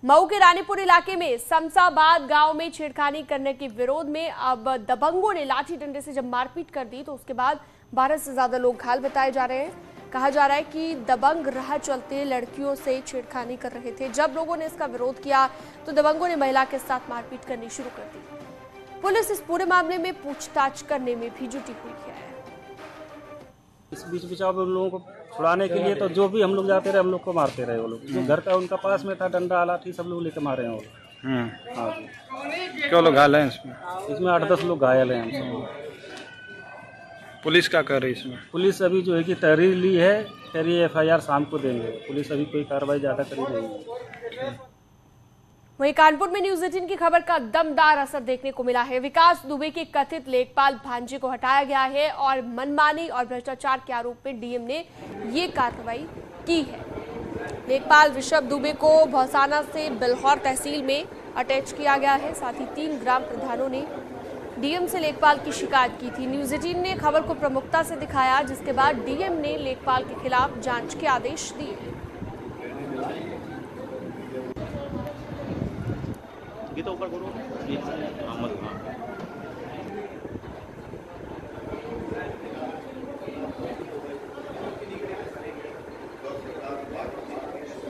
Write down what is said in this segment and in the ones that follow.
मऊ के रानीपुर इलाके में समसाबाद गांव में छेड़खानी करने के विरोध में अब दबंगों ने लाठी डंडे से जब मारपीट कर दी तो उसके बाद 12 से ज्यादा लोग घायल बताए जा रहे हैं। कहा जा रहा है कि दबंग राह चलते लड़कियों से छेड़खानी कर रहे थे। जब लोगों ने इसका विरोध किया तो दबंगों ने महिला के साथ मारपीट करनी शुरू कर दी। पुलिस इस पूरे मामले में पूछताछ करने में भी जुटी हुई है। इस बीच बचाव उन लोगों को छुड़ाने के लिए तो जो भी हम लोग जाते रहे हम लोग को मारते रहे। वो लोग जो घर का उनका पास में था डंडा लाठी सब लोग लेकर मारे हैं वो लोग। हाँ जी। क्यों लोग घायल हैं इसमें 8-10 लोग घायल हैं। हम सब पुलिस क्या कर रही है इसमें? पुलिस अभी जो है कि तहरीर ली है, तहरीर FIR शाम को देंगे। पुलिस अभी कोई कार्रवाई ज़्यादा करी नहीं है। वहीं कानपुर में न्यूज 18 की खबर का दमदार असर देखने को मिला है। विकास दुबे के कथित लेखपाल भांजे को हटाया गया है और मनमानी और भ्रष्टाचार के आरोप में DM ने ये कार्रवाई की है। लेखपाल ऋषभ दुबे को भौसाना से बिल्हौर तहसील में अटैच किया गया है। साथ ही 3 ग्राम प्रधानों ने DM से लेखपाल की शिकायत की थी। न्यूज 18 ने खबर को प्रमुखता से दिखाया, जिसके बाद DM ने लेखपाल के खिलाफ जांच के आदेश दिए। तो ऊपर करो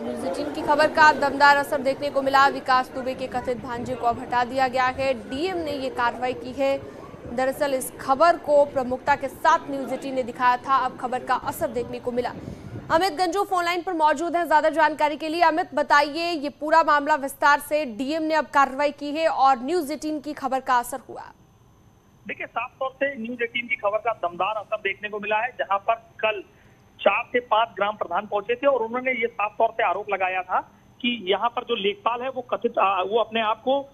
न्यूज 18 की खबर का दमदार असर देखने को मिला। विकास दुबे के कथित भांजे को अब हटा दिया गया है। DM ने ये कार्रवाई की है। दरअसल इस खबर को प्रमुखता के साथ न्यूज 18 ने दिखाया था। अब खबर का असर देखने को मिला। अमित गंजू फोन लाइन पर मौजूद हैं ज्यादा जानकारी के लिए। अमित, बताइए, ये पूरा मामला विस्तार से। DM ने अब कार्रवाई की है और न्यूज 18 की खबर का असर हुआ। देखिए, साफ तौर से न्यूज 18 की खबर का दमदार असर देखने को मिला है, जहां पर कल 4 से 5 ग्राम प्रधान पहुंचे थे और उन्होंने ये साफ तौर से आरोप लगाया था कि यहाँ पर जो लेखपाल है वो अपने आप को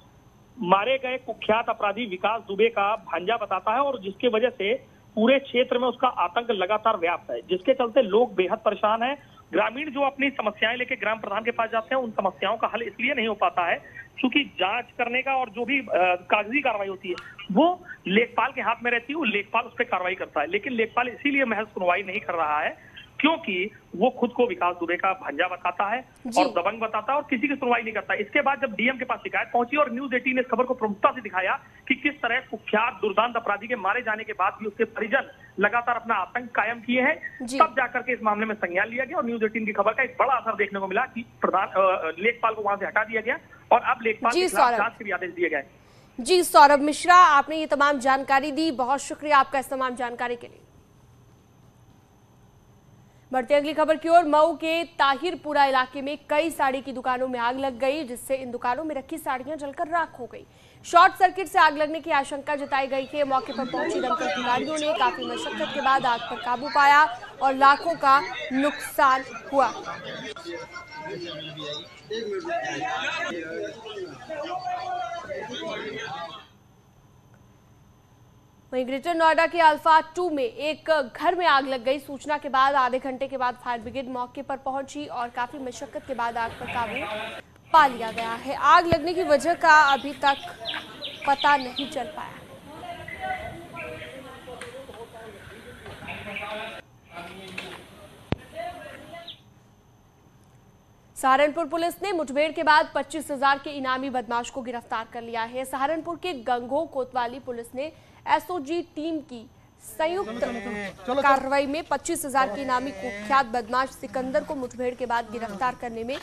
मारे गए कुख्यात अपराधी विकास दुबे का भांजा बताता है और जिसकी वजह से पूरे क्षेत्र में उसका आतंक लगातार व्याप्त है, जिसके चलते लोग बेहद परेशान हैं। ग्रामीण जो अपनी समस्याएं लेके ग्राम प्रधान के पास जाते हैं, उन समस्याओं का हल इसलिए नहीं हो पाता है क्योंकि जांच करने का और जो भी कागजी कार्रवाई होती है वो लेखपाल के हाथ में रहती है। वो लेखपाल उस पर कार्रवाई करता है, लेकिन लेखपाल इसीलिए महज सुनवाई नहीं कर रहा है क्योंकि वो खुद को विकास दुबे का भांजा बताता है और दबंग बताता है और किसी की सुनवाई नहीं करता। इसके बाद जब DM के पास शिकायत पहुंची और न्यूज 18 ने इस खबर को प्रमुखता से दिखाया कि किस तरह कुख्यात दुर्दांत अपराधी के मारे जाने के बाद भी उसके परिजन लगातार अपना आतंक कायम किए हैं, तब जाकर के इस मामले में संज्ञान लिया गया और न्यूज 18 की खबर का एक बड़ा असर देखने को मिला कि लेखपाल को वहां से हटा दिया गया और अब लेखपाल के खिलाफ जांच के भी आदेश दिए गए। जी सौरभ मिश्रा, आपने ये तमाम जानकारी दी, बहुत शुक्रिया आपका इस तमाम जानकारी के लिए। बढ़ते अगली खबर की ओर। मऊ के ताहिरपुरा इलाके में कई साड़ी की दुकानों में आग लग गई, जिससे इन दुकानों में रखी साड़ियां जलकर राख हो गई। शॉर्ट सर्किट से आग लगने की आशंका जताई गई है। मौके पर पहुंची दमकल अधिकारियों ने काफी मशक्कत के बाद आग पर काबू पाया और लाखों का नुकसान हुआ। वहीं ग्रेटर नोएडा के अल्फा 2 में एक घर में आग लग गई। सूचना के बाद आधे घंटे के बाद फायर ब्रिगेड मौके पर पहुंची और काफी मशक्कत के बाद आग पर काबू पा लिया गया है। आग लगने की वजह का अभी तक पता नहीं चल पाया। सहारनपुर पुलिस ने मुठभेड़ के बाद 25,000 के इनामी बदमाश को गिरफ्तार कर लिया है। सहारनपुर के गंगो कोतवाली पुलिस ने SOG टीम की संयुक्त कार्रवाई में 25,000 के इनामी कुख्यात बदमाश सिकंदर को मुठभेड़ के बाद गिरफ्तार करने में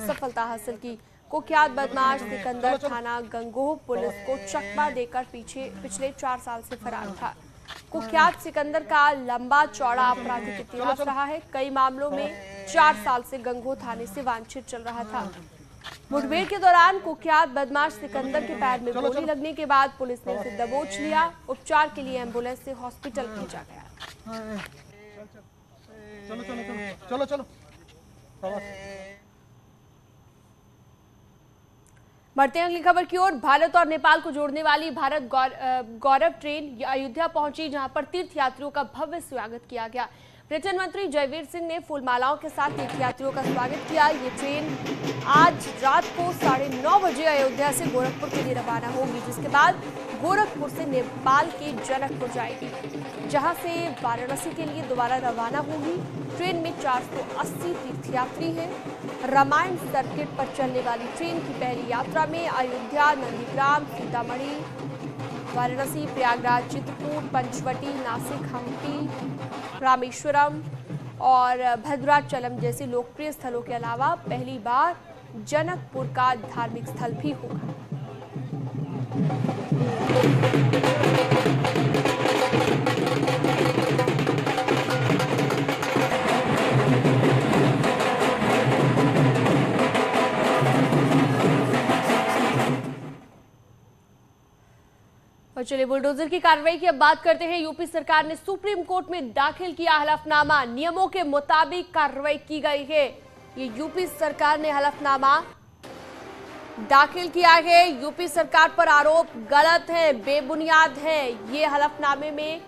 सफलता हासिल की। कुख्यात बदमाश सिकंदर थाना गंगोह पुलिस को चकमा देकर पिछले 4 साल से फरार था। कुख्यात सिकंदर का लंबा चौड़ा आपराधिक इतिहास रहा है। कई मामलों में 4 साल से गंगोह थाने से वांछित चल रहा था। मुठभेड़ के दौरान कुख्यात बदमाश सिकंदर के पैर में गोली लगने के बाद पुलिस ने उसे दबोच लिया। उपचार के लिए एम्बुलेंस से हॉस्पिटल भेजा गया। चलो बढ़ते हैं अगली खबर की ओर। भारत और नेपाल को जोड़ने वाली भारत गौरव ट्रेन अयोध्या पहुंची, जहां पर तीर्थयात्रियों का भव्य स्वागत किया गया। पर्यटन मंत्री जयवीर सिंह ने फूलमालाओं के साथ तीर्थयात्रियों का स्वागत किया। ये ट्रेन आज रात को 9:30 बजे अयोध्या से गोरखपुर के लिए रवाना होगी, जिसके बाद गोरखपुर से नेपाल के जनकपुर जाएगी, जहां से वाराणसी के लिए दोबारा रवाना होगी। ट्रेन में 480 तीर्थयात्री हैं। रामायण सर्किट पर चलने वाली ट्रेन की पहली यात्रा में अयोध्या, नंदीग्राम, सीतामढ़ी, वाराणसी, प्रयागराज, चित्रकूट, पंचवटी, नासिक, हम्पी, रामेश्वरम और भद्राचलम जैसे लोकप्रिय स्थलों के अलावा पहली बार जनकपुर का धार्मिक स्थल भी होगा। और चलिए बुलडोजर की कार्रवाई की अब बात करते हैं। यूपी सरकार ने सुप्रीम कोर्ट में दाखिल किया हलफनामा, नियमों के मुताबिक कार्रवाई की गई है। ये यूपी सरकार ने हलफनामा दाखिल किया है। यूपी सरकार पर आरोप गलत है, बेबुनियाद है। ये हलफनामे में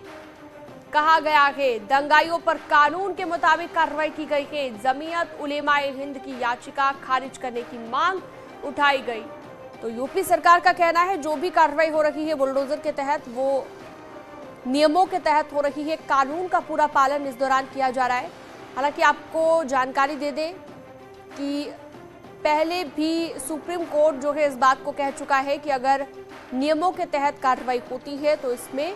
कहा गया है दंगाइयों पर कानून के मुताबिक कार्रवाई की गई है। जमीयत उलेमाए हिंद की याचिका खारिज करने की मांग उठाई गई। तो यूपी सरकार का कहना है जो भी कार्रवाई हो रही है बुलडोजर के तहत वो नियमों के तहत हो रही है, कानून का पूरा पालन इस दौरान किया जा रहा है। हालांकि आपको जानकारी दे दें कि पहले भी सुप्रीम कोर्ट जो है इस बात को कह चुका है कि अगर नियमों के तहत कार्रवाई होती है तो इसमें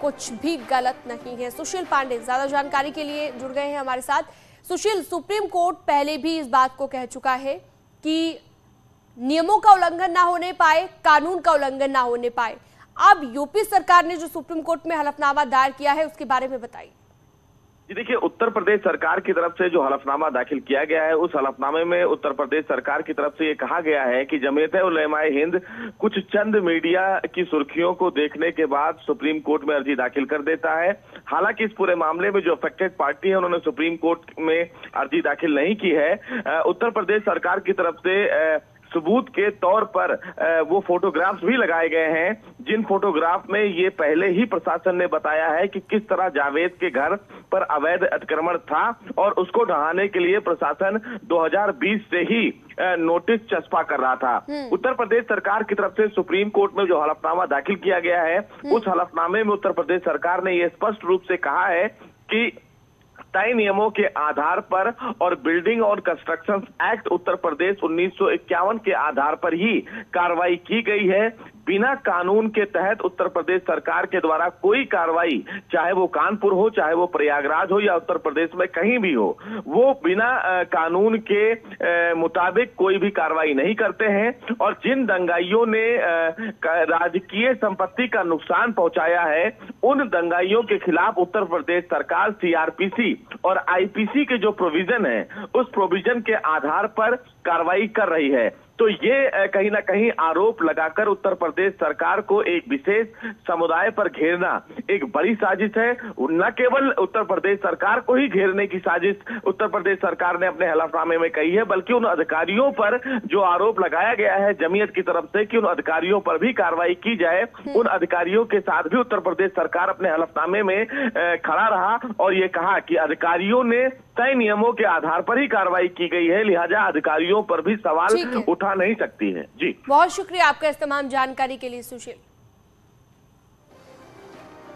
कुछ भी गलत नहीं है। सुशील पांडे ज्यादा जानकारी के लिए जुड़ गए हैं हमारे साथ। सुशील, सुप्रीम कोर्ट पहले भी इस बात को कह चुका है कि नियमों का उल्लंघन ना होने पाए, कानून का उल्लंघन ना होने पाए। अब यूपी सरकार ने जो सुप्रीम कोर्ट में हलफनामा दायर किया है उसके बारे में बताइए। जी देखिए, उत्तर प्रदेश सरकार की तरफ से जो हलफनामा दाखिल किया गया है उस हलफनामे में उत्तर प्रदेश सरकार की तरफ से ये कहा गया है कि जमीयत उलेमाए हिंद कुछ चंद मीडिया की सुर्खियों को देखने के बाद सुप्रीम कोर्ट में अर्जी दाखिल कर देता है। हालांकि इस पूरे मामले में जो अफेक्टेड पार्टी है उन्होंने सुप्रीम कोर्ट में अर्जी दाखिल नहीं की है। उत्तर प्रदेश सरकार की तरफ से सबूत के तौर पर वो फोटोग्राफ्स भी लगाए गए हैं जिन फोटोग्राफ में ये पहले ही प्रशासन ने बताया है कि किस तरह जावेद के घर पर अवैध अतिक्रमण था और उसको ढहाने के लिए प्रशासन 2020 से ही नोटिस चस्पा कर रहा था। उत्तर प्रदेश सरकार की तरफ से सुप्रीम कोर्ट में जो हलफनामा दाखिल किया गया है उस हलफनामे में उत्तर प्रदेश सरकार ने ये स्पष्ट रूप से कहा है कि तय नियमों के आधार पर और बिल्डिंग और कंस्ट्रक्शन एक्ट उत्तर प्रदेश 1951 के आधार पर ही कार्रवाई की गई है। बिना कानून के तहत उत्तर प्रदेश सरकार के द्वारा कोई कार्रवाई, चाहे वो कानपुर हो, चाहे वो प्रयागराज हो या उत्तर प्रदेश में कहीं भी हो, वो बिना कानून के मुताबिक कोई भी कार्रवाई नहीं करते हैं। और जिन दंगाइयों ने राजकीय संपत्ति का नुकसान पहुंचाया है उन दंगाइयों के खिलाफ उत्तर प्रदेश सरकार सीआरपीसी और आईपीसी के जो प्रोविजन है उस प्रोविजन के आधार पर कार्रवाई कर रही है। तो ये कहीं ना कहीं आरोप लगाकर उत्तर प्रदेश सरकार को एक विशेष समुदाय पर घेरना एक बड़ी साजिश है। न केवल उत्तर प्रदेश सरकार को ही घेरने की साजिश उत्तर प्रदेश सरकार ने अपने हलफनामे में कही है, बल्कि उन अधिकारियों पर जो आरोप लगाया गया है जमीयत की तरफ से कि उन अधिकारियों पर भी कार्रवाई की जाए, उन अधिकारियों के साथ भी उत्तर प्रदेश सरकार अपने हलफनामे में खड़ा रहा और ये कहा कि अधिकारियों ने तय नियमों के आधार पर ही कार्रवाई की गई है, लिहाजा अधिकारियों पर भी सवाल उठा नहीं सकती है। जी, बहुत शुक्रिया आपका इस तमाम जानकारी के लिए सुशील।